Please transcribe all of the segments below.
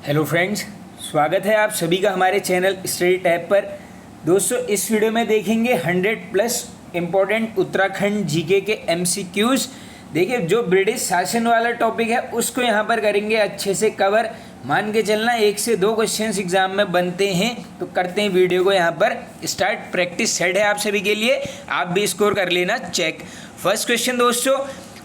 Hello friends, स्वागत है आप सभी का हमारे चैनल स्टडी टैब पर। दोस्तों, इस वीडियो में देखेंगे 100+ इम्पोर्टेंट उत्तराखंड जीके के एमसीक्यूज़। देखिए, जो ब्रिटिश शासन वाला टॉपिक है उसको यहाँ पर करेंगे अच्छे से कवर। मान के चलना 1 से 2 क्वेश्चंस एग्जाम में बनते हैं, तो करते हैं वीडियो को यहाँ पर स्टार्ट। प्रैक्टिस सेट है आप सभी के लिए, आप भी स्कोर कर लेना चेक। फर्स्ट क्वेश्चन दोस्तों,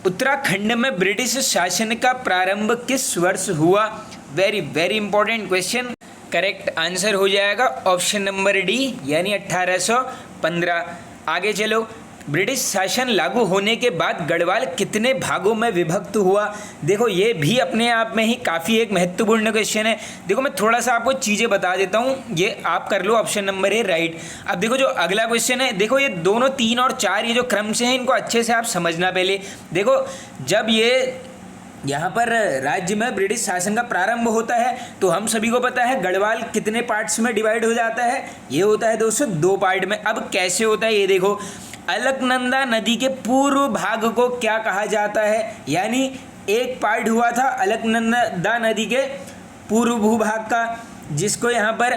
उत्तराखंड में ब्रिटिश शासन का प्रारंभ किस वर्ष हुआ? Very very important question. Correct answer हो जाएगा ऑप्शन नंबर डी, यानी 1815। आगे चलो, ब्रिटिश शासन लागू होने के बाद गढ़वाल कितने भागों में विभक्त हुआ? देखो, ये भी अपने आप में ही काफ़ी एक महत्वपूर्ण क्वेश्चन है। देखो, मैं थोड़ा सा आपको चीज़ें बता देता हूँ, ये आप कर लो। Option number A right. अब देखो, जो अगला क्वेश्चन है, देखो ये दोनों 3 और 4 ये जो क्रम से हैं, इनको अच्छे से आप समझना। पहले देखो, जब ये यहाँ पर राज्य में ब्रिटिश शासन का प्रारंभ होता है तो हम सभी को पता है गढ़वाल कितने पार्ट्स में डिवाइड हो जाता है। ये होता है दोस्तों 2 पार्ट में। अब कैसे होता है ये देखो, अलकनंदा नदी के पूर्व भाग को क्या कहा जाता है? यानी एक पार्ट हुआ था अलकनंदा नदी के पूर्व भूभाग का, जिसको यहाँ पर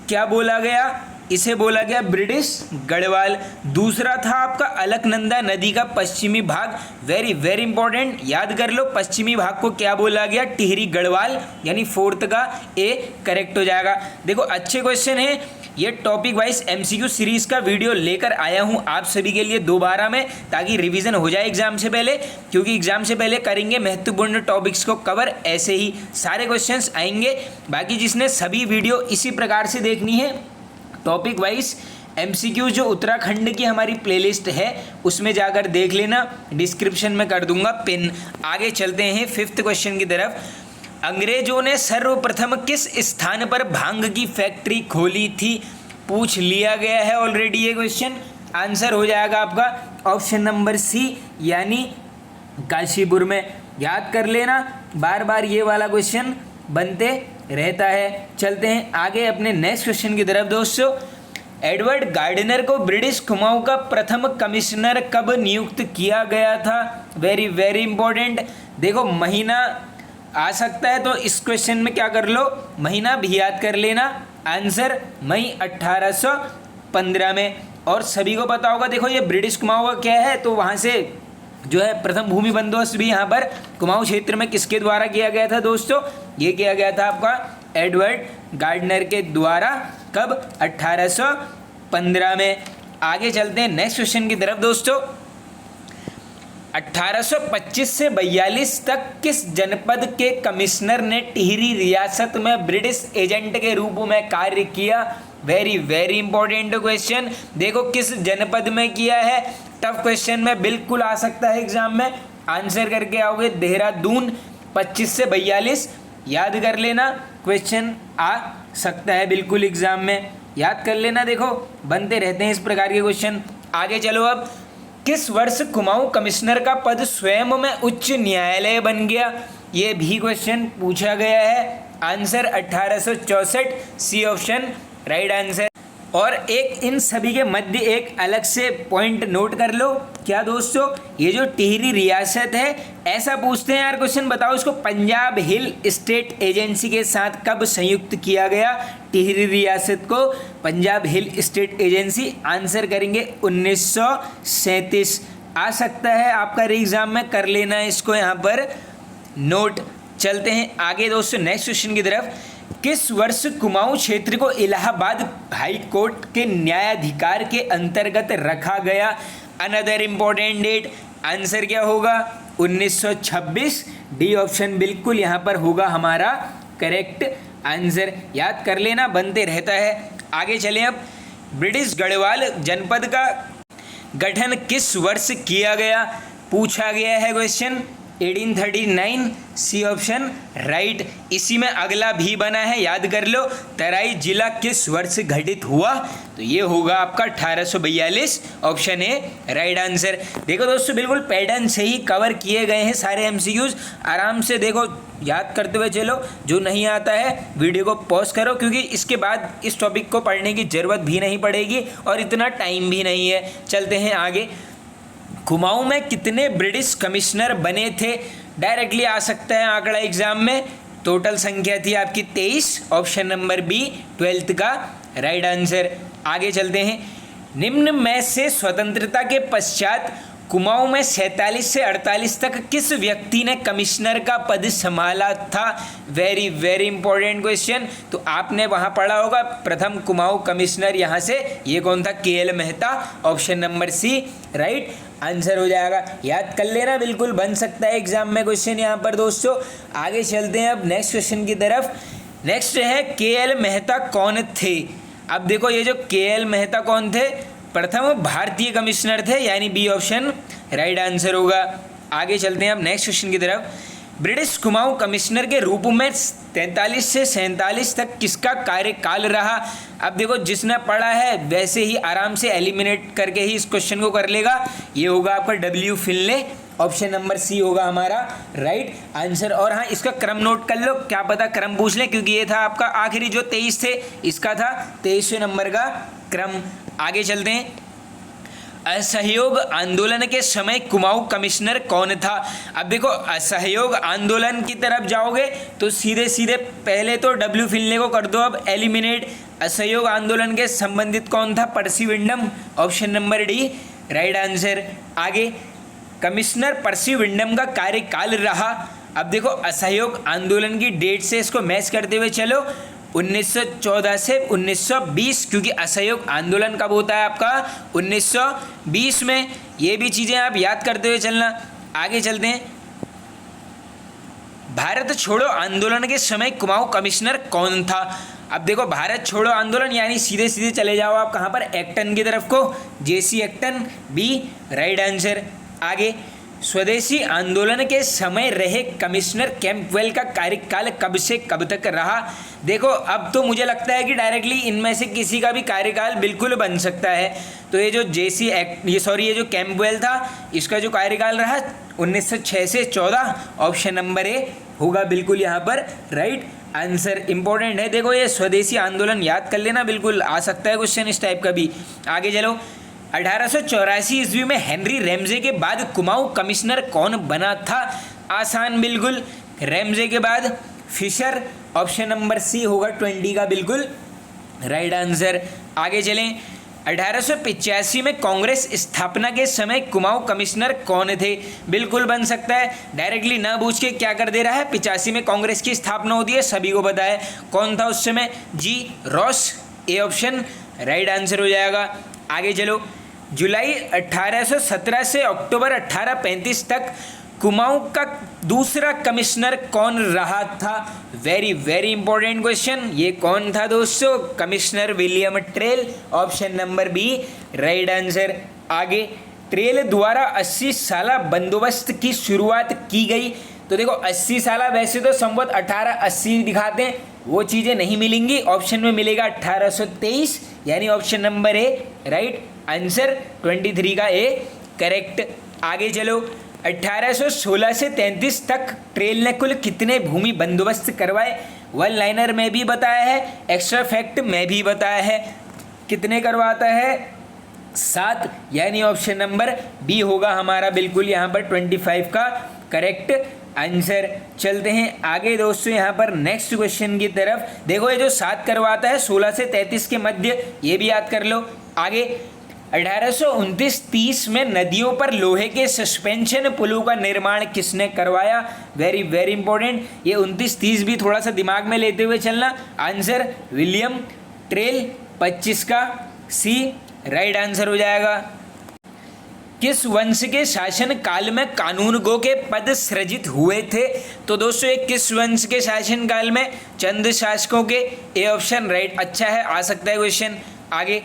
क्या बोला गया? इसे बोला गया ब्रिटिश गढ़वाल। दूसरा था आपका अलकनंदा नदी का पश्चिमी भाग। वेरी वेरी इंपॉर्टेंट, याद कर लो, पश्चिमी भाग को क्या बोला गया? टिहरी गढ़वाल, यानी 4th का ए करेक्ट हो जाएगा। देखो, अच्छे क्वेश्चन है। ये टॉपिक वाइज एमसीक्यू सीरीज का वीडियो लेकर आया हूँ आप सभी के लिए दोबारा में, ताकि रिवीजन हो जाए एग्जाम से पहले, क्योंकि एग्जाम से पहले करेंगे महत्वपूर्ण टॉपिक्स को कवर। ऐसे ही सारे क्वेश्चंस आएंगे। बाकी जिसने सभी वीडियो इसी प्रकार से देखनी है टॉपिक वाइज एमसीक्यू, जो उत्तराखंड की हमारी प्लेलिस्ट है उसमें जाकर देख लेना, डिस्क्रिप्शन में कर दूंगा पिन। आगे चलते हैं 5th क्वेश्चन की तरफ। अंग्रेजों ने सर्वप्रथम किस स्थान पर भांग की फैक्ट्री खोली थी? पूछ लिया गया है ऑलरेडी ये क्वेश्चन। आंसर हो जाएगा आपका ऑप्शन नंबर सी, यानी काशीपुर में। याद कर लेना, बार बार ये वाला क्वेश्चन बनते रहता है। चलते हैं आगे अपने नेक्स्ट क्वेश्चन की तरफ दोस्तों। एडवर्ड गार्डनर को ब्रिटिश कुमाऊं का प्रथम कमिश्नर कब नियुक्त किया गया था? Very very important. देखो, महीना आ सकता है तो इस क्वेश्चन में क्या कर लो, महीना भी याद कर लेना। आंसर मई 1815 में। और सभी को पता होगा, देखो ये ब्रिटिश कुमाऊं का क्या है, तो वहाँ से जो है प्रथम भूमि बंदोबस्त भी यहाँ पर कुमाऊं क्षेत्र में किसके द्वारा किया गया था दोस्तों? ये किया गया था आपका एडवर्ड गार्डनर के द्वारा। कब? 1815 में। आगे चलते हैं नेक्स्ट क्वेश्चन की तरफ दोस्तों। 1825 से 42 तक किस जनपद के कमिश्नर ने टिहरी रियासत में ब्रिटिश एजेंट के रूप में कार्य किया? Very very important question. देखो, किस जनपद में किया है? टफ क्वेश्चन में बिल्कुल आ सकता है एग्जाम में। आंसर करके आओगे देहरादून। 25 से 42 याद कर लेना, क्वेश्चन आ सकता है बिल्कुल एग्जाम में। याद कर लेना, देखो बनते रहते हैं इस प्रकार के क्वेश्चन। आगे चलो, अब किस वर्ष कुमाऊं कमिश्नर का पद स्वयं में उच्च न्यायालय बन गया? ये भी क्वेश्चन पूछा गया है। Answer 1864, C option right answer. और एक इन सभी के मध्य एक अलग से पॉइंट नोट कर लो। क्या दोस्तों? ये जो टिहरी रियासत है, ऐसा पूछते हैं यार क्वेश्चन, बताओ इसको पंजाब हिल स्टेट एजेंसी के साथ कब संयुक्त किया गया? टिहरी रियासत को Punjab hill state agency. Answer करेंगे 1937। आ सकता है आपका एग्जाम में, कर लेना इसको यहाँ पर नोट। चलते हैं आगे दोस्तों नेक्स्ट क्वेश्चन की तरफ। किस वर्ष कुमाऊं क्षेत्र को इलाहाबाद हाई कोर्ट के न्यायाधिकार के अंतर्गत रखा गया? Another important date. आंसर क्या होगा? 1926। डी ऑप्शन बिल्कुल यहाँ पर होगा हमारा करेक्ट आंसर। याद कर लेना, बनते रहता है। आगे चलें अब। ब्रिटिश गढ़वाल जनपद का गठन किस वर्ष किया गया? पूछा गया है क्वेश्चन। 1839, सी ऑप्शन राइट। इसी में अगला भी बना है, याद कर लो। तराई जिला किस वर्ष गठित हुआ? तो ये होगा आपका 1842, ऑप्शन ए राइट आंसर। देखो दोस्तों, बिल्कुल पैटर्न से ही कवर किए गए हैं सारे एमसीक्यूज। आराम से देखो, याद करते हुए चलो। जो नहीं आता है वीडियो को पॉज करो, क्योंकि इसके बाद इस टॉपिक को पढ़ने की ज़रूरत भी नहीं पड़ेगी और इतना टाइम भी नहीं है। चलते हैं आगे। कुमाऊं में कितने ब्रिटिश कमिश्नर बने थे? डायरेक्टली आ सकता है आंकड़ा एग्जाम में। टोटल संख्या थी आपकी 23, ऑप्शन नंबर बी 12th का राइट आंसर। आगे चलते हैं, निम्न में से स्वतंत्रता के पश्चात कुमाऊं में 47 से 48 तक किस व्यक्ति ने कमिश्नर का पद संभाला था? Very very important question. तो आपने वहां पढ़ा होगा प्रथम कुमाऊं कमिश्नर, यहां से ये कौन था? KL Mehta, option number C right answer हो जाएगा। याद कर लेना, बिल्कुल बन सकता है एग्जाम में क्वेश्चन यहाँ पर दोस्तों। आगे चलते हैं अब नेक्स्ट क्वेश्चन की तरफ। नेक्स्ट है KL मेहता कौन थे? अब देखो ये जो KL मेहता कौन थे? प्रथम भारतीय कमिश्नर थे, यानी बी ऑप्शन राइट आंसर होगा। आगे चलते हैं अब नेक्स्ट क्वेश्चन की तरफ। ब्रिटिश कुमाऊं कमिश्नर के रूप में 43 से 47 तक किसका कार्यकाल रहा? अब देखो जिसने पढ़ा है वैसे ही आराम से एलिमिनेट करके ही इस क्वेश्चन को कर लेगा। ये होगा आपका W Finlay, option number C होगा हमारा राइट आंसर। और हाँ, इसका क्रम नोट कर लो, क्या पता क्रम पूछ लें, क्योंकि ये था आपका आखिरी जो 23 थे, इसका था 23वें नंबर का क्रम। आगे चलते हैं, असहयोग आंदोलन के समय कुमाऊं कमिश्नर कौन था? अब देखो असहयोग आंदोलन की तरफ जाओगे तो सीधे सीधे पहले तो W फिनले को कर दो अब एलिमिनेट। असहयोग आंदोलन के संबंधित कौन था? Percy Wyndham, option number D right answer. आगे, कमिश्नर पर्सी विंडम का कार्यकाल रहा। अब देखो असहयोग आंदोलन की डेट से इसको मैच करते हुए चलो, 1914 से 1920, क्योंकि असहयोग आंदोलन कब होता है आपका? 1920 में। ये भी चीज़ें आप याद करते हुए चलना। आगे चलते हैं, भारत छोड़ो आंदोलन के समय कुमाऊं कमिश्नर कौन था? अब देखो भारत छोड़ो आंदोलन यानी सीधे सीधे चले जाओ आप कहाँ पर? एक्टन की तरफ को, JC Acton, B right answer. आगे, स्वदेशी आंदोलन के समय रहे कमिश्नर कैंपवेल का कार्यकाल कब से कब तक रहा? देखो अब तो मुझे लगता है कि डायरेक्टली इनमें से किसी का भी कार्यकाल बिल्कुल बन सकता है। तो ये जो ये जो कैंपवेल था, इसका जो कार्यकाल रहा 1906 से 14, ऑप्शन नंबर ए होगा बिल्कुल यहाँ पर राइट आंसर। इंपॉर्टेंट है, देखो ये स्वदेशी आंदोलन याद कर लेना, बिल्कुल आ सकता है क्वेश्चन इस टाइप का भी। आगे चलो, 1884 ईस्वी में हेनरी रैमजे के बाद कुमाऊं कमिश्नर कौन बना था? आसान बिल्कुल, रैमजे के बाद फिशर, ऑप्शन नंबर सी होगा 20 का बिल्कुल राइट आंसर। आगे चलें, 1885 में कांग्रेस स्थापना के समय कुमाऊं कमिश्नर कौन थे? बिल्कुल बन सकता है, डायरेक्टली ना पूछ के क्या कर दे रहा है, 85 में कांग्रेस की स्थापना होती है, सभी को पता है कौन था उस समय? G Ross, A option right answer हो जाएगा। आगे चलो, जुलाई 1817 से अक्टूबर 1835 तक कुमाऊं का दूसरा कमिश्नर कौन रहा था? Very very important question. ये कौन था दोस्तों? Commissioner William Traill, option number B right answer. आगे, ट्रेल द्वारा 80 साला बंदोबस्त की शुरुआत की गई। तो देखो 80 साला वैसे तो संवत 1880 दिखाते हैं, वो चीज़ें नहीं मिलेंगी, ऑप्शन में मिलेगा 1823, यानी option number A right answer, 23 का ए करेक्ट। आगे चलो, 1816 से 33 तक ट्रेल ने कुल कितने भूमि बंदोबस्त करवाए? वन लाइनर में भी बताया है, एक्स्ट्रा फैक्ट में भी बताया है। कितने करवाता है? 7, यानी ऑप्शन नंबर बी होगा हमारा बिल्कुल यहाँ पर 25 का करेक्ट आंसर। चलते हैं आगे दोस्तों यहाँ पर नेक्स्ट क्वेश्चन की तरफ। देखो ये जो 7 करवाता है 16 से 33 के मध्य, ये भी याद कर लो। आगे, 1829-30 में नदियों पर लोहे के सस्पेंशन पुलों का निर्माण किसने करवाया? वेरी वेरी इंपॉर्टेंट, ये 29-30 भी थोड़ा सा दिमाग में लेते हुए चलना। आंसर विलियम ट्रेल, 25 का सी राइट आंसर हो जाएगा। किस वंश के शासन काल में कानूनगो के पद सृजित हुए थे? तो दोस्तों ये किस वंश के शासन काल में? चंद शासकों के, ए ऑप्शन राइट अच्छा है, आ सकता है क्वेश्चन। आगे,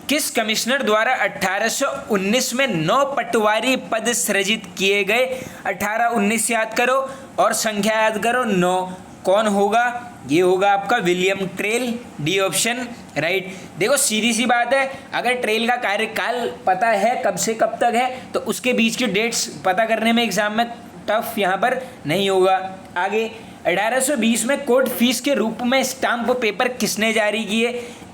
किस कमिश्नर द्वारा 1819 में 9 पटवारी पद सृजित किए गए? 18-19 याद करो और संख्या याद करो 9, कौन होगा? ये होगा आपका William trail, D option right. देखो सीधी सी बात है, अगर ट्रेल का कार्यकाल पता है कब से कब तक है तो उसके बीच की डेट्स पता करने में एग्जाम में टफ यहाँ पर नहीं होगा। आगे, 1820 में कोर्ट फीस के रूप में स्टाम्प पेपर किसने जारी किए?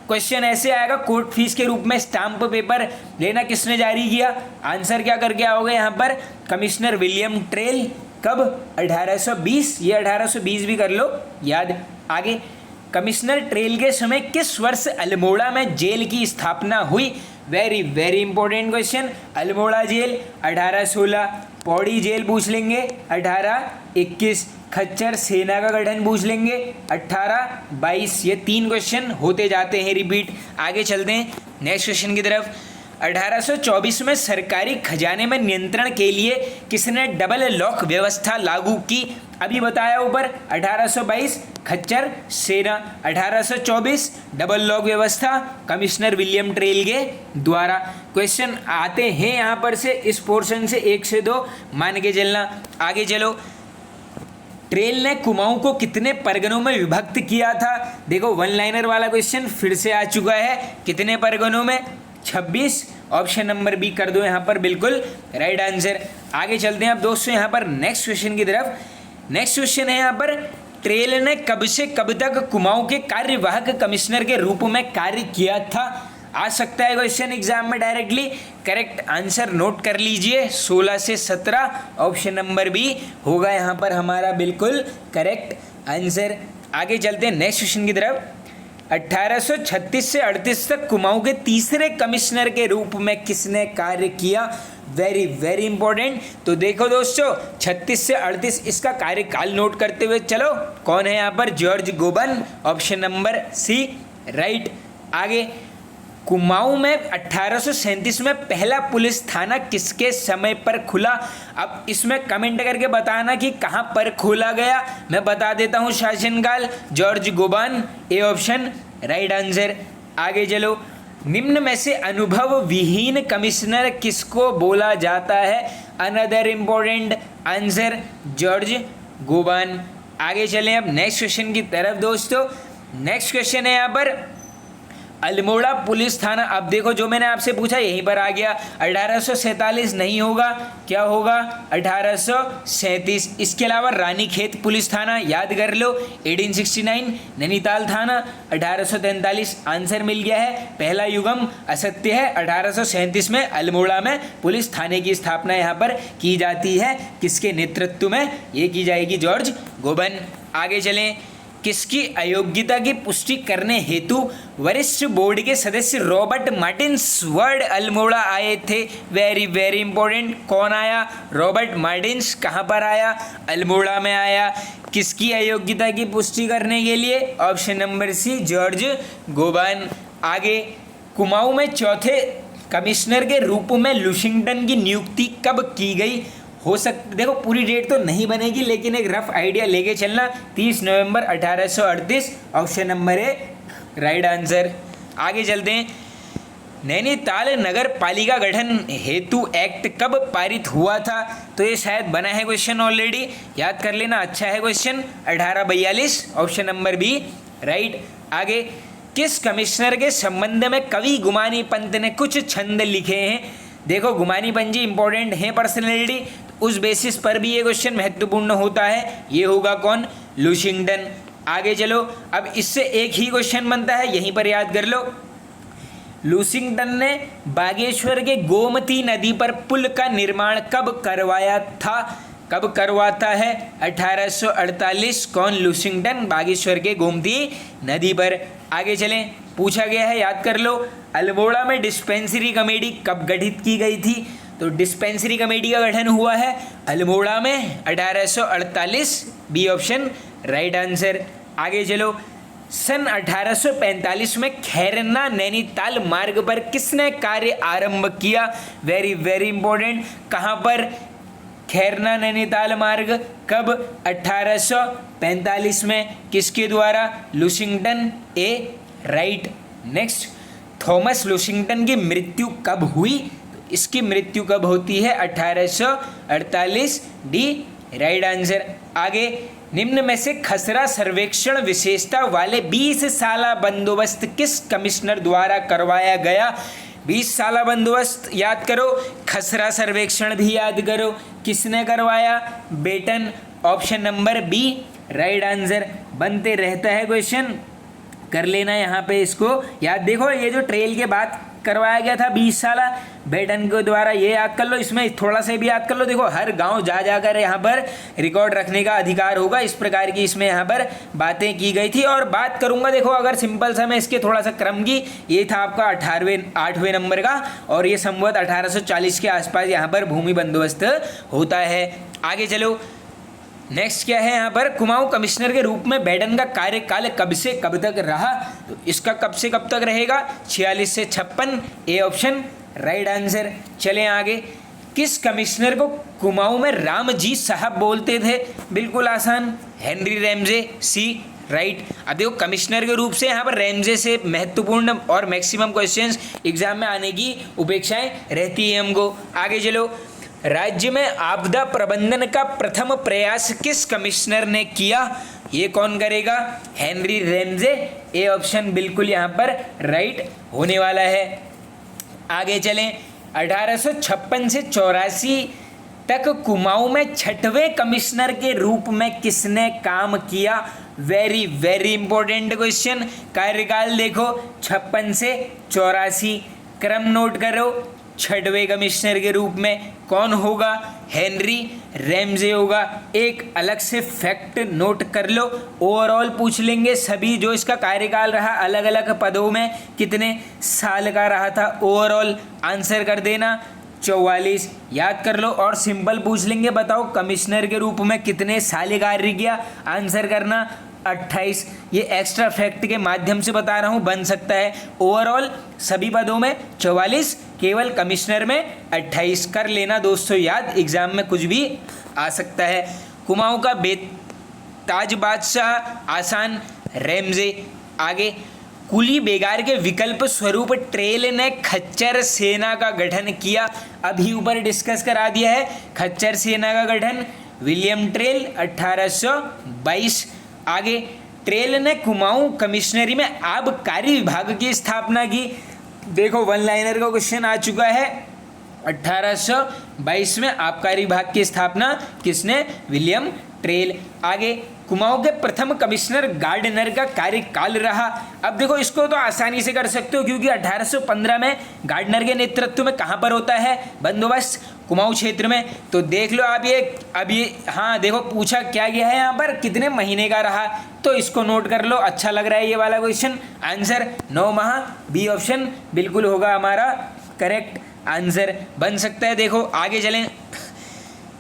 क्वेश्चन ऐसे आएगा, कोर्ट फीस के रूप में स्टाम्प पेपर लेना किसने जारी किया? आंसर क्या करके आओगे यहाँ पर? कमिश्नर विलियम ट्रेल, कब? 1820, ये 1820 भी कर लो याद। आगे, कमिश्नर ट्रेल के समय किस वर्ष अल्मोड़ा में जेल की स्थापना हुई? Very very important question. Almora जेल 1816, पौड़ी जेल पूछ लेंगे 1821, खच्चर सेना का गठन पूछ लेंगे 1822। ये 3 क्वेश्चन होते जाते हैं रिपीट। आगे चलते हैं नेक्स्ट क्वेश्चन की तरफ। 1824 में सरकारी खजाने में नियंत्रण के लिए किसने डबल लॉक व्यवस्था लागू की? अभी बताया ऊपर 1822 खच्चर सेना, 1824 डबल लॉक व्यवस्था कमिश्नर विलियम ट्रेल के द्वारा। क्वेश्चन आते हैं यहाँ पर से, इस पोर्शन से 1 से 2 मान के चलना। आगे चलो, ट्रेल ने कुमाऊं को कितने परगनों में विभक्त किया था? देखो वन लाइनर वाला क्वेश्चन फिर से आ चुका है। कितने परगनों में? 26। ऑप्शन नंबर बी कर दो यहाँ पर बिल्कुल राइट आंसर। आगे चलते हैं अब दोस्तों यहाँ पर नेक्स्ट क्वेश्चन की तरफ। नेक्स्ट क्वेश्चन है यहाँ पर, ट्रेल ने कब से कब तक कुमाऊं के कार्यवाहक कमिश्नर के रूप में कार्य किया था? आ सकता है क्वेश्चन एग्जाम में डायरेक्टली। करेक्ट आंसर नोट कर लीजिए, 16 से 17। ऑप्शन नंबर बी होगा यहाँ पर हमारा बिल्कुल करेक्ट आंसर। आगे चलते हैं नेक्स्ट क्वेश्चन की तरफ। 1836 से 38 तक कुमाऊं के तीसरे कमिश्नर के रूप में किसने कार्य किया? Very very important. तो देखो दोस्तों 36 से 38 इसका कार्यकाल नोट करते हुए चलो, कौन है यहाँ पर? George Goban. Option number C right. आगे, कुमाऊं में 1837 में पहला पुलिस थाना किसके समय पर खुला? अब इसमें कमेंट करके बताना कि कहां पर खोला गया। मैं बता देता हूं शासनकाल, George Goban, A option right answer. आगे चलो, निम्न में से अनुभव विहीन कमिश्नर किसको बोला जाता है? Another important answer George Goban. आगे चलें अब नेक्स्ट क्वेश्चन की तरफ दोस्तों। नेक्स्ट क्वेश्चन है यहाँ पर, अल्मोड़ा पुलिस थाना। अब देखो जो मैंने आपसे पूछा यहीं पर आ गया। 1847 नहीं होगा, क्या होगा? 1837। इसके अलावा रानीखेत पुलिस थाना याद कर लो 1869, नैनीताल थाना 1843। आंसर मिल गया है। पहला युगम असत्य है। 1837 में अल्मोड़ा में पुलिस थाने की स्थापना यहाँ पर की जाती है। किसके नेतृत्व में? ये की जाएगी जॉर्ज गोबन। आगे चलें, किसकी अयोग्यता की पुष्टि करने हेतु वरिष्ठ बोर्ड के सदस्य रॉबर्ट मार्टिन्स वर्ड अल्मोड़ा आए थे? Very very important. कौन आया? Robert Martins. कहाँ पर आया? अल्मोड़ा में आया। किसकी अयोग्यता की पुष्टि करने के लिए? Option number C George Goban. आगे, कुमाऊं में चौथे कमिश्नर के रूप में लुशिंगटन की नियुक्ति कब की गई? हो देखो पूरी डेट तो नहीं बनेगी, लेकिन एक रफ आइडिया लेके चलना। 30 नवंबर 1838। Option number A right answer. आगे चलते हैं, नैनीताल नगर पालिका गठन हेतु एक्ट कब पारित हुआ था? तो ये शायद बना है क्वेश्चन ऑलरेडी, याद कर लेना, अच्छा है question. 1842। Option number B right. आगे, किस कमिश्नर के संबंध में कवि गुमानी पंत ने कुछ छंद लिखे हैं? देखो गुमानी पंत जी इंपॉर्टेंट है पर्सनैलिटी, उस बेसिस पर भी ये क्वेश्चन महत्वपूर्ण होता है। ये होगा कौन? लुशिंगटन। आगे चलो, अब इससे एक ही क्वेश्चन बनता है, यहीं पर याद कर लो। लुशिंगटन ने बागेश्वर के गोमती नदी पर पुल का निर्माण कब करवाया था? कब करवाता है? 1848। कौन? लुशिंगटन, बागेश्वर के गोमती नदी पर। आगे चलें, पूछा गया है, याद कर लो, अल्मोड़ा में डिस्पेंसरी कमेटी कब गठित की गई थी? तो डिस्पेंसरी कमेटी का गठन हुआ है अल्मोड़ा में 1848। B option right answer. आगे चलो, सन 1845 में खैरना नैनीताल मार्ग पर किसने कार्य आरंभ किया? Very very important. कहाँ पर? खैरना नैनीताल मार्ग। कब? 1845 में। किसके द्वारा? लुशिंगटन, ए राइट। नेक्स्ट, थॉमस लुशिंगटन की मृत्यु कब हुई? तो इसकी मृत्यु कब होती है? 1848। D right answer. आगे, निम्न में से खसरा सर्वेक्षण विशेषता वाले 20 साला बंदोबस्त किस कमिश्नर द्वारा करवाया गया? 20 साला बंदोबस्त याद करो, खसरा सर्वेक्षण भी याद करो। किसने करवाया? Batten. Option number B right answer. बनते रहता है क्वेश्चन, कर लेना यहाँ पे इसको याद। देखो ये जो ट्रेल के बाद करवाया गया था 20 साल बेटन के द्वारा, ये याद कर लो। इसमें थोड़ा सा भी याद कर लो, देखो हर गांव जा जाकर यहाँ पर रिकॉर्ड रखने का अधिकार होगा, इस प्रकार की इसमें यहाँ पर बातें की गई थी। और बात करूंगा देखो अगर सिंपल सा मैं इसके थोड़ा सा क्रम की, ये था आपका 8वें नंबर का, और ये संवत 1840 के आसपास यहाँ पर भूमि बंदोबस्त होता है। आगे चलो, नेक्स्ट क्या है यहाँ पर, कुमाऊं कमिश्नर के रूप में बेडन का कार्यकाल कब से कब तक रहा, तो इसका कब से कब तक रहेगा, 46 से 56, ए ऑप्शन राइट आंसर। चलें आगे, किस कमिश्नर को कुमाऊं में रामजी साहब बोलते थे, बिल्कुल आसान, हेनरी रैमजे, सी राइट। अब देखो कमिश्नर के रूप से यहाँ पर रैमजे से महत्वपूर्ण और मैक्सिमम क्वेश्चंस एग्जाम में आने की उपेक्षाएं रहती है हमको। आगे चलो, राज्य में आपदा प्रबंधन का प्रथम प्रयास किस कमिश्नर ने किया, ये कौन करेगा, हेनरी रैमजे, ए ऑप्शन बिल्कुल यहाँ पर राइट होने वाला है। आगे चलें, 1856 से 84 तक कुमाऊं में 6वें कमिश्नर के रूप में किसने काम किया, वेरी वेरी इंपॉर्टेंट क्वेश्चन। कार्यकाल देखो 56 से 84, क्रम नोट करो, 6वें कमिश्नर के रूप में कौन होगा, हेनरी रैमजे होगा। एक अलग से फैक्ट नोट कर लो, ओवरऑल पूछ लेंगे सभी जो इसका कार्यकाल रहा अलग अलग पदों में कितने साल का रहा था, ओवरऑल आंसर कर देना 44 याद कर लो। और सिंपल पूछ लेंगे बताओ कमिश्नर के रूप में कितने साल कार्य किया, आंसर करना 28। ये एक्स्ट्रा फैक्ट के माध्यम से बता रहा हूँ, बन सकता है ओवरऑल सभी पदों में 44, केवल कमिश्नर में 28 कर लेना दोस्तों याद, एग्जाम में कुछ भी आ सकता है। कुमाऊं का बेताज बादशाह, आसान, रैमजे। आगे, कुली बेगार के विकल्प स्वरूप ट्रेल ने खच्चर सेना का गठन किया, अभी ऊपर डिस्कस करा दिया है खच्चर सेना का गठन, विलियम ट्रेल 1822। आगे, ट्रेल ने कुमाऊं कमिश्नरी में आबकारी विभाग की स्थापना की, देखो वन लाइनर का क्वेश्चन आ चुका है, 1822 में आबकारी विभाग की स्थापना किसने, विलियम ट्रेल। आगे, कुमाऊं के प्रथम कमिश्नर गार्डनर का कार्यकाल रहा, अब देखो इसको तो आसानी से कर सकते हो क्योंकि 1815 में गार्डनर के नेतृत्व में कहाँ पर होता है बंदोबस्त, कुमाऊं क्षेत्र में। तो देख लो आप ये, अब ये हाँ देखो पूछा क्या गया है यहाँ पर, कितने महीने का रहा, तो इसको नोट कर लो, अच्छा लग रहा है ये वाला क्वेश्चन। आंसर 9 माह, बी ऑप्शन बिल्कुल होगा हमारा करेक्ट आंसर बन सकता है। देखो आगे चलें,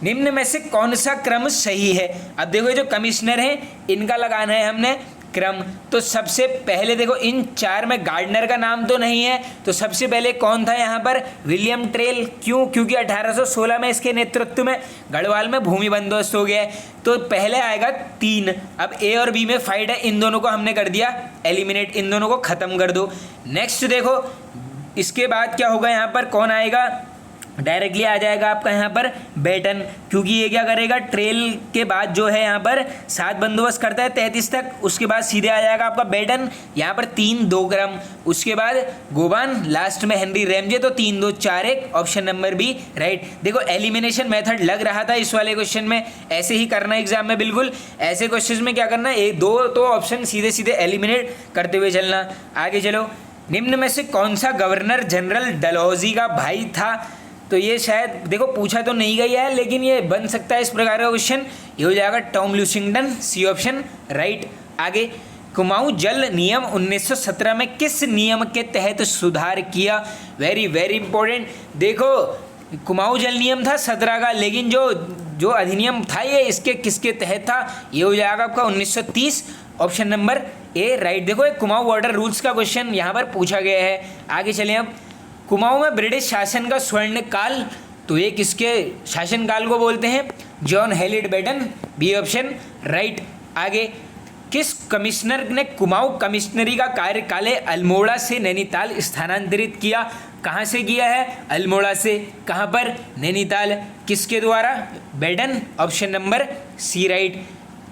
निम्न में से कौन सा क्रम सही है, अब देखो ये जो कमिश्नर हैं इनका लगाना है हमने क्रम, तो सबसे पहले देखो इन 4 में गार्डनर का नाम तो नहीं है, तो सबसे पहले कौन था यहाँ पर, विलियम ट्रेल। क्यों, क्योंकि 1816 में इसके नेतृत्व में गढ़वाल में भूमि बंदोबस्त हो गया है, तो पहले आएगा 3। अब ए और बी में फाइट है, इन दोनों को हमने कर दिया एलिमिनेट, इन दोनों को खत्म कर दो। नेक्स्ट देखो इसके बाद क्या होगा, यहाँ पर कौन आएगा, डायरेक्टली आ जाएगा आपका यहाँ पर बेटन, क्योंकि ये क्या करेगा, ट्रेल के बाद जो है यहाँ पर 7 बंदोबस्त करता है 33 तक, उसके बाद सीधे आ जाएगा आपका बेटन, यहाँ पर 3-2 क्रम, उसके बाद गोबान, लास्ट में हेनरी रैमजे, तो 3-2-4-1 ऑप्शन नंबर बी राइट। देखो एलिमिनेशन मेथड लग रहा था इस वाले क्वेश्चन में, ऐसे ही करना एग्जाम में, बिल्कुल ऐसे क्वेश्चन में क्या करना, 1-2 तो ऑप्शन सीधे सीधे एलिमिनेट करते हुए चलना। आगे चलो, निम्न में से कौन सा गवर्नर जनरल डलहौजी का भाई था, तो ये शायद देखो पूछा तो नहीं गया है लेकिन ये बन सकता है इस प्रकार का क्वेश्चन, ये हो जाएगा टॉम लुशिंगटन, सी ऑप्शन राइट। आगे, कुमाऊं जल नियम 1917 में किस नियम के तहत सुधार किया, वेरी वेरी इंपॉर्टेंट। देखो कुमाऊं जल नियम था 17 का, लेकिन जो अधिनियम था ये इसके किसके तहत था, ये हो जाएगा आपका 1930, ऑप्शन नंबर ए राइट। देखो एक कुमाऊं वाटर रूल्स का क्वेश्चन यहाँ पर पूछा गया है। आगे चलें, अब कुमाऊं में ब्रिटिश शासन का स्वर्ण काल, तो ये किसके शासनकाल को बोलते हैं, John Hallid Batten, B option right. आगे, किस कमिश्नर ने कुमाऊं कमिश्नरी का कार्यकाल अल्मोड़ा से नैनीताल स्थानांतरित किया, कहाँ से किया है, अल्मोड़ा से, कहाँ पर, नैनीताल, किसके द्वारा, Batten, option number C right.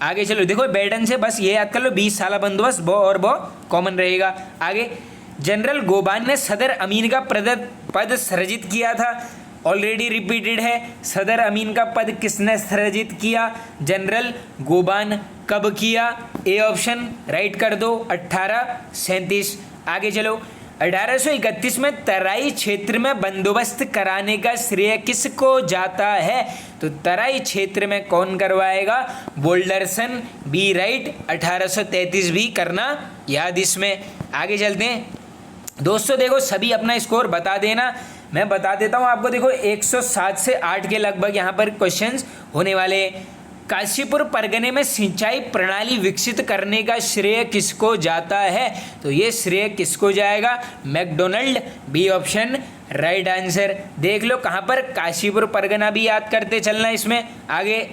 आगे चलो, देखो बेटन से बस ये याद कर लो 20 साल बंदोबस्त, बो और बो कॉमन रहेगा। आगे, जनरल गोबान ने सदर अमीन का पद सृजित किया था, ऑलरेडी रिपीटेड है, सदर अमीन का पद किसने सृजित किया, जनरल गोबान, कब किया, ए ऑप्शन राइट कर दो 1837। आगे चलो, 1831 में तराई क्षेत्र में बंदोबस्त कराने का श्रेय किसको जाता है? तो तराई क्षेत्र में कौन करवाएगा? वोल्डरसन, बी राइट। 1833 भी करना याद इसमें। आगे चलते हैं दोस्तों, देखो सभी अपना स्कोर बता देना, मैं बता देता हूँ आपको। देखो 107 से 8 के लगभग यहाँ पर क्वेश्चंस होने वाले। काशीपुर परगने में सिंचाई प्रणाली विकसित करने का श्रेय किसको जाता है? तो ये श्रेय किसको जाएगा? McDonald, B option right answer. देख लो कहाँ पर, काशीपुर परगना भी याद करते चलना इसमें। आगे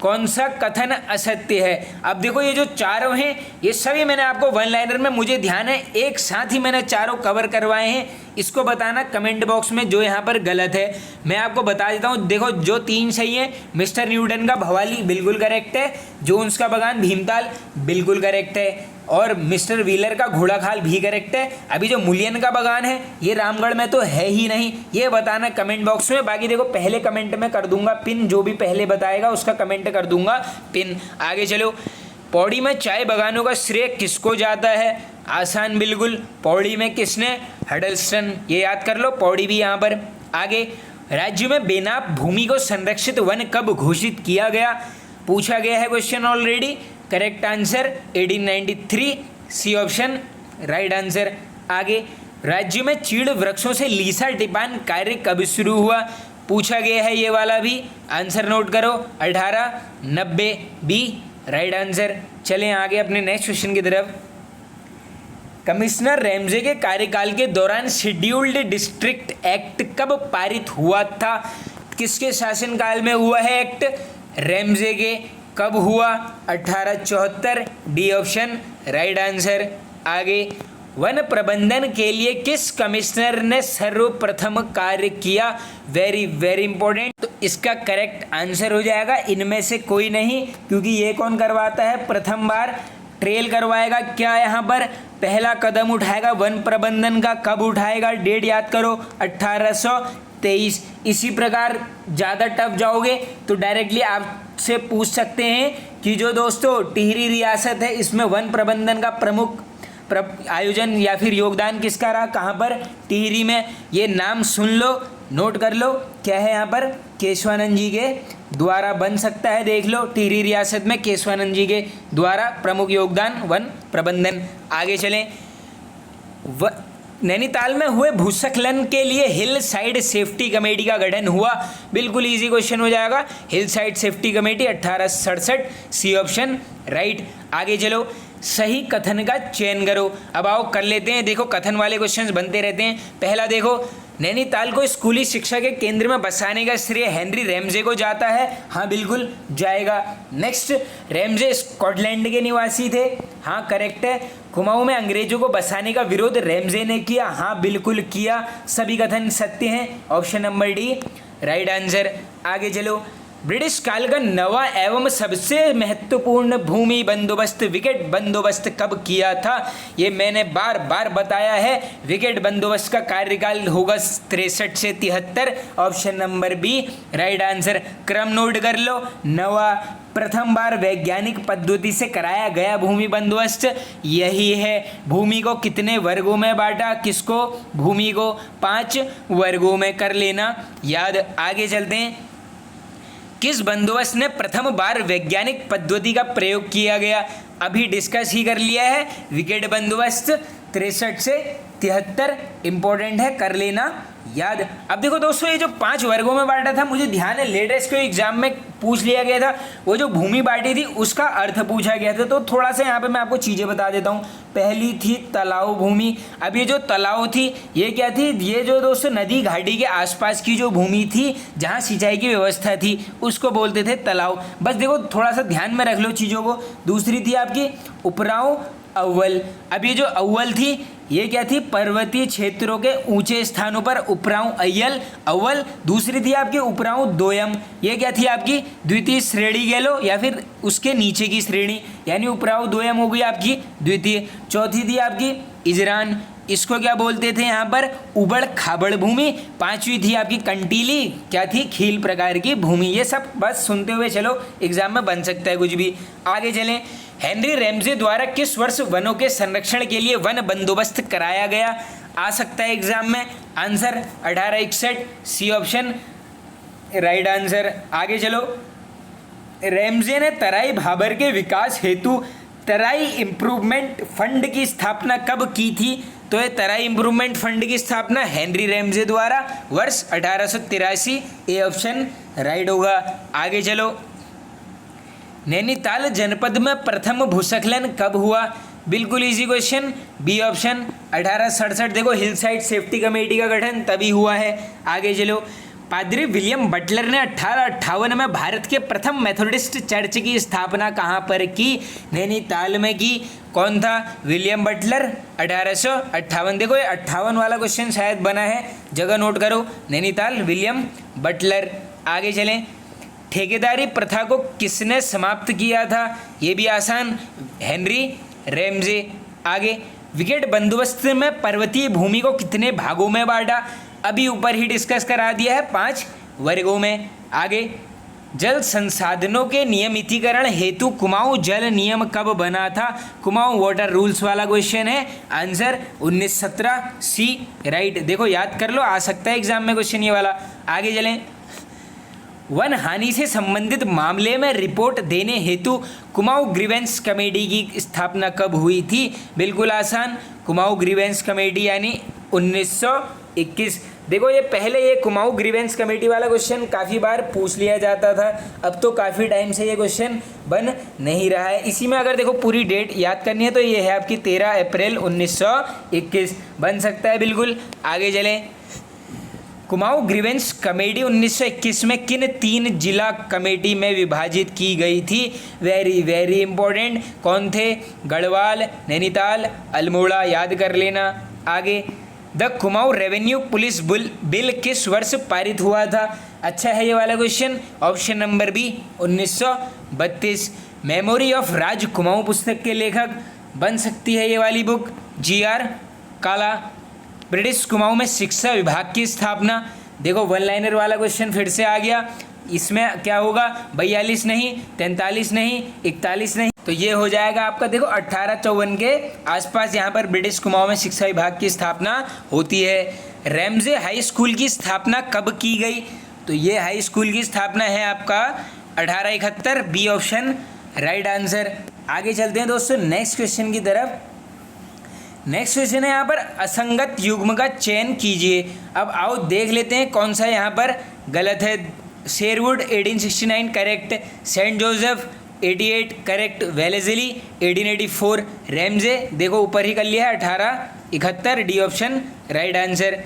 कौन सा कथन असत्य है? अब देखो ये जो चारों हैं ये सभी मैंने आपको वन लाइनर में, मुझे ध्यान है एक साथ ही मैंने चारों कवर करवाए हैं। इसको बताना कमेंट बॉक्स में जो यहाँ पर गलत है। मैं आपको बता देता हूँ, देखो जो 3 सही है, मिस्टर न्यूटन का भवाली बिल्कुल करेक्ट है, जोन्स का बगान भीमताल बिल्कुल करेक्ट है, और मिस्टर व्हीलर का घोड़ाखाल भी करेक्ट है। अभी जो मुलियन का बगान है ये रामगढ़ में तो है ही नहीं, ये बताना कमेंट बॉक्स में। बाकी देखो पहले कमेंट में कर दूंगा पिन, जो भी पहले बताएगा उसका कमेंट कर दूंगा पिन। आगे चलो, पौड़ी में चाय बागानों का श्रेय किसको जाता है? आसान बिल्कुल, पौड़ी में किसने? हडल्स्टन, ये याद कर लो, पौड़ी भी यहाँ पर। आगे, राज्य में बेनाप भूमि को संरक्षित वन कब घोषित किया गया? पूछा गया है question already. Correct answer 1893, C option right answer. आगे, राज्य में चीड़ वृक्षों से लीसा टिपान कार्य कब शुरू हुआ? पूछा गया है ये वाला भी, आंसर नोट करो 1890, बी राइट आंसर। चलें आगे अपने नेक्स्ट क्वेश्चन की तरफ। कमिश्नर रैमजे के कार्यकाल के दौरान शेड्यूल्ड डिस्ट्रिक्ट एक्ट कब पारित हुआ था? किसके शासनकाल में हुआ है एक्ट? रैमजे के। कब हुआ? 1874, डी ऑप्शन राइट आंसर। आगे, वन प्रबंधन के लिए किस कमिश्नर ने सर्वप्रथम कार्य किया? Very very important. तो इसका करेक्ट आंसर हो जाएगा इनमें से कोई नहीं, क्योंकि ये कौन करवाता है? प्रथम बार ट्रेल करवाएगा। क्या यहाँ पर पहला कदम उठाएगा वन प्रबंधन का? कब उठाएगा? डेट याद करो, 1823। इसी प्रकार ज़्यादा टफ जाओगे तो डायरेक्टली आपसे पूछ सकते हैं कि जो दोस्तों टिहरी रियासत है इसमें वन प्रबंधन का प्रमुख आयोजन या फिर योगदान किसका रहा? कहाँ पर? टिहरी में। ये नाम सुन लो, नोट कर लो, क्या है यहाँ पर? केशवानंद जी के द्वारा बन सकता है। देख लो, टिहरी रियासत में केशवानंद जी के द्वारा प्रमुख योगदान वन प्रबंधन। आगे चलें, नैनीताल में हुए भूस्खलन के लिए हिल साइड सेफ्टी कमेटी का गठन हुआ। बिल्कुल इजी क्वेश्चन हो जाएगा, hill side safety committee 1867, C option right. आगे चलो, सही कथन का चयन करो। अब आओ कर लेते हैं, देखो कथन वाले क्वेश्चंस बनते रहते हैं। पहला देखो, नैनीताल को स्कूली शिक्षा के केंद्र में बसाने का श्रेय हेनरी रैमजे को जाता है। हाँ बिल्कुल जाएगा। नेक्स्ट, रैमजे स्कॉटलैंड के निवासी थे। हाँ करेक्ट है। कुमाऊं में अंग्रेजों को बसाने का विरोध रैमजे ने किया। हाँ बिल्कुल किया। सभी कथन सत्य हैं, option number D right answer. आगे चलो, ब्रिटिश काल का नवा एवं सबसे महत्वपूर्ण भूमि बंदोबस्त विकेट बंदोबस्त कब किया था? ये मैंने बार बार बताया है। विकेट बंदोबस्त का कार्यकाल होगा 63 से 73, option number B right answer. क्रम नोट कर लो। नवा, प्रथम बार वैज्ञानिक पद्धति से कराया गया भूमि बंदोबस्त यही है। भूमि को कितने वर्गों में बांटा? किसको? भूमि को 5 वर्गों में कर लेना याद। आगे चलते हैं, किस बंदोबस्त ने प्रथम बार वैज्ञानिक पद्धति का प्रयोग किया गया? अभी डिस्कस ही कर लिया है, विकेट बंदोबस्त 63 से 73, इंपॉर्टेंट है, कर लेना याद। अब देखो दोस्तों, ये जो 5 वर्गों में बांटा था, मुझे ध्यान है लेटेस्ट के एग्जाम में पूछ लिया गया था। वो जो भूमि बांटी थी उसका अर्थ पूछा गया था, तो थोड़ा सा यहाँ पे मैं आपको चीज़ें बता देता हूँ। पहली थी तालाब भूमि। अब ये जो तालाब थी ये क्या थी? ये जो दोस्तों नदी घाटी के आसपास की जो भूमि थी जहाँ सिंचाई की व्यवस्था थी उसको बोलते थे तालाब। बस देखो थोड़ा सा ध्यान में रख लो चीज़ों को। दूसरी थी आपकी उपराव अव्वल। अब ये जो अव्वल थी ये क्या थी? पर्वतीय क्षेत्रों के ऊंचे स्थानों पर उपराव अय्यल अव्वल। दूसरी थी आपकी उपराव दोयम। ये क्या थी आपकी? द्वितीय श्रेणी कह लो या फिर उसके नीचे की श्रेणी, यानी उपराव दोयम हो गई आपकी द्वितीय। चौथी थी आपकी इजरान, इसको क्या बोलते थे यहाँ पर? उबड़ खाबड़ भूमि। पांचवी थी आपकी कंटीली, क्या थी? खील प्रकार की भूमि। ये सब बस सुनते हुए चलो, एग्जाम में बन सकता है कुछ भी। आगे चलें, हेनरी रैमजे द्वारा किस वर्ष वनों के संरक्षण के लिए वन बंदोबस्त कराया गया? आ सकता है एग्जाम में। Answer 1861, C option right answer. आगे चलो, रैमजे ने तराई भाबर के विकास हेतु तराई इम्प्रूवमेंट फंड की स्थापना कब की थी? तो ये तराई इम्प्रूवमेंट फंड की स्थापना हेनरी रैमजे द्वारा वर्ष 1883, ए ऑप्शन राइट होगा। आगे चलो, नैनीताल जनपद में प्रथम भूस्खलन कब हुआ? बिल्कुल इजी क्वेश्चन, बी ऑप्शन 1867। देखो हिल साइड सेफ्टी कमेटी का गठन तभी हुआ है। आगे चलो, पादरी विलियम बटलर ने 1858 में भारत के प्रथम मेथोडिस्ट चर्च की स्थापना कहाँ पर की? नैनीताल में की। कौन था? William Butler, 1858। देखो ये 58 वाला क्वेश्चन शायद बना है, जगह नोट करो। Nainital, William Butler. आगे चलें, ठेकेदारी प्रथा को किसने समाप्त किया था? ये भी आसान, हेनरी रैमजे। आगे, विकेट बंदोबस्त में पर्वतीय भूमि को कितने भागों में बांटा? अभी ऊपर ही डिस्कस करा दिया है, 5 वर्गों में। आगे, जल संसाधनों के नियमितीकरण हेतु कुमाऊं जल नियम कब बना था? कुमाऊं वाटर रूल्स वाला क्वेश्चन है। आंसर 1917, सी राइट। देखो याद कर लो, आ सकता है एग्जाम में क्वेश्चन ये वाला। आगे चलें, वन हानि से संबंधित मामले में रिपोर्ट देने हेतु कुमाऊं ग्रीवेंस कमेटी की स्थापना कब हुई थी? बिल्कुल आसान, कुमाऊं ग्रीवेंस कमेटी यानी 1921। देखो ये पहले ये कुमाऊं ग्रीवेंस कमेटी वाला क्वेश्चन काफ़ी बार पूछ लिया जाता था, अब तो काफ़ी टाइम से ये क्वेश्चन बन नहीं रहा है। इसी में अगर देखो पूरी डेट याद करनी है तो ये है आपकी 13 अप्रैल 1921, बन सकता है बिल्कुल। आगे चलें, कुमाऊं ग्रीवेंस कमेटी 1921 में किन 3 जिला कमेटी में विभाजित की गई थी? Very very important. कौन थे? गढ़वाल, नैनीताल, अल्मोड़ा, याद कर लेना। आगे, the Kumaon revenue police bill किस वर्ष पारित हुआ था? अच्छा है ये वाला question, option number B 1932। Memory of Raj Kumaon पुस्तक के लेखक बन सकती है ये वाली book, GR Kala. British Kumaon में शिक्षा विभाग की स्थापना। देखो वन लाइनर वाला क्वेश्चन फिर से आ गया, इसमें क्या होगा? 42 नहीं, 43 नहीं, 41 नहीं, तो ये हो जाएगा आपका देखो 1854 के आसपास यहाँ पर ब्रिटिश कुमाऊं में शिक्षा विभाग की स्थापना होती है। रैमजे हाई स्कूल की स्थापना कब की गई? तो ये हाई स्कूल की स्थापना है आपका 1871, बी ऑप्शन राइट आंसर। आगे चलते हैं दोस्तों नेक्स्ट क्वेश्चन की तरफ। नेक्स्ट क्वेश्चन है यहाँ पर असंगत युग्म का चयन कीजिए। अब आओ देख लेते हैं कौन सा यहाँ पर गलत है। Sherwood 1869 correct, Saint Joseph 88 correct, Wellesley 1884, Ramsay देखो ऊपर ही कर लिया है 1871, डी ऑप्शन राइट आंसर।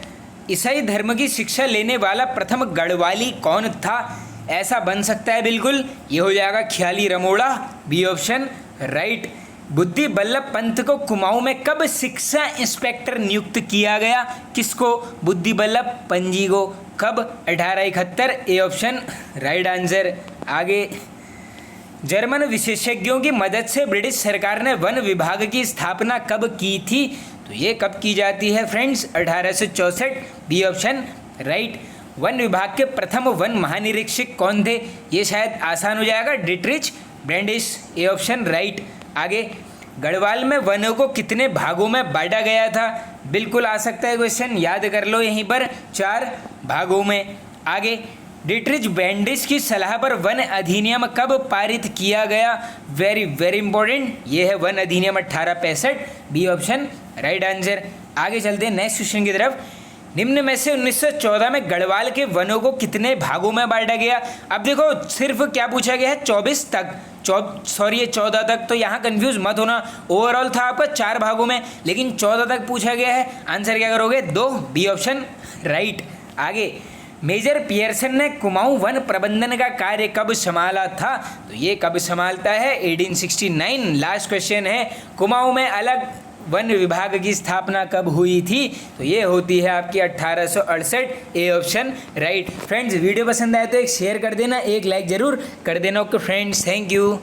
ईसाई धर्म की शिक्षा लेने वाला प्रथम गढ़वाली कौन था? ऐसा बन सकता है बिल्कुल, ये हो जाएगा ख्याली रमोड़ा, बी ऑप्शन राइट। बुद्धि बल्लभ पंत को कुमाऊं में कब शिक्षा इंस्पेक्टर नियुक्त किया गया? किसको? बुद्धि बल्लभ पंजी को। कब? 1871, ए ऑप्शन राइट आंसर। आगे, जर्मन विशेषज्ञों की मदद से ब्रिटिश सरकार ने वन विभाग की स्थापना कब की थी? तो ये कब की जाती है फ्रेंड्स? 1864, B option right. वन विभाग के प्रथम वन महानिरीक्षक कौन थे? ये शायद आसान हो जाएगा, Dietrich Brandis, A option right. आगे, गढ़वाल में वनों को कितने भागों में बांटा गया था? बिल्कुल आ सकता है क्वेश्चन, याद कर लो यहीं पर 4 भागों में। आगे, डिट्रिच ब्रैंडिस की सलाह पर वन अधिनियम कब पारित किया गया? वेरी वेरी इंपॉर्टेंट, ये है वन अधिनियम 1865, बी ऑप्शन राइट आंसर। आगे चलते हैं नेक्स्ट क्वेश्चन की तरफ। निम्न में से 1914 में गढ़वाल के वनों को कितने भागों में बांटा गया? अब देखो सिर्फ क्या पूछा गया है? 24 तक, 14 तक, तो यहाँ कंफ्यूज मत होना। ओवरऑल था आपका 4 भागों में, लेकिन 14 तक पूछा गया है। आंसर क्या करोगे? 2, बी ऑप्शन राइट। आगे, मेजर पियर्सन ने कुमाऊं वन प्रबंधन का कार्य कब संभाला था? तो ये कब संभालता है? 1869। लास्ट क्वेश्चन है, कुमाऊं में अलग वन विभाग की स्थापना कब हुई थी? तो ये होती है आपकी 1868, ए ऑप्शन राइट। फ्रेंड्स वीडियो पसंद आए तो एक शेयर कर देना, एक लाइक जरूर कर देना। Okay friends, thank you.